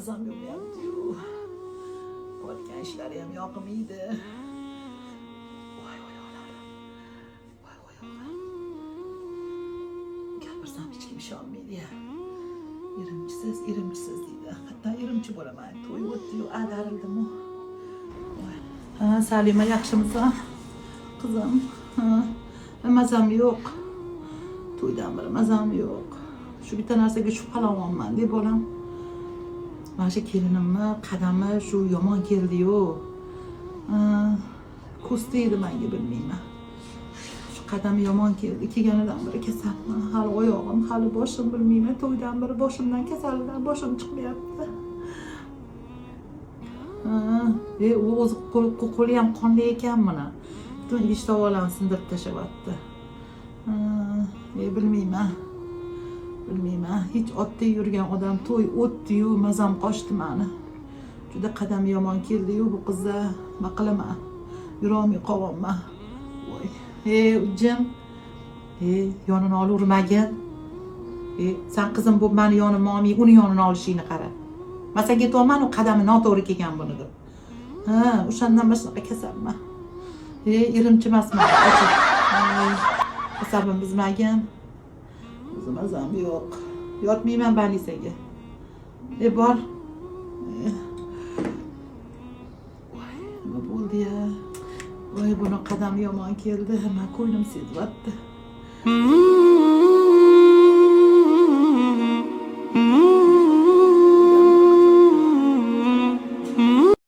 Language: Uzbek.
mazam yo'qyapti-yu. Qilayotgan ishlari ham yoqmaydi. Voy oyoqlarim. Voy oyoqlarim. Gapirsam hech kim ishonmaydi-ya. Irimchisiz deydi. Hatta irimchi bo'laman. To'y o'tdi-yu, adarildim-u. Ha, Salima yaxshimisan? Qizim, ha, mazam yo'q. To'ydan beri mazam yo'q. Shu bitta narsaga shubhalanyapman deb bolam. Mana shu kelinimni qadami shu yomon keldi-yu. Ko'z tegdi menga bilmayman. Shu qadami yomon keldi. Kelganidan beri kasalman. Hali oyog'im, hali boshim bilmayman. To'ydan beri boshimdan kasallikdan boshim chiqmayapti. U o'zi qo'li ham qonli ekan mana. Butun idish tovoqlarni sindirib tashlayapti. Bilmayman. Hech otda yurgan odam to'y o'tdi-yu, mazam qochdi meni. Juda qadam yomon keldi-yu bu qizda. Nima qilaman? Yurolmay qolyapman. Voy. Ujim. Yonini olavermagin. Sen qizim bo'lib meni yonimga olmay, uni yonini olishingni qara. Men senga aytayapman, u qadami noto'g'ri kelgan buni deb. O'shandan beri shunaqa kasalman. Irimchi emasman. Asabim buzmagin. O'zim mazam yo'q. Yotmayman balisaga. Bor. Voy, nima bo'ldi-ya? Voy, buni qadami yomon keldi. Hamma ko'nglim sezyapti.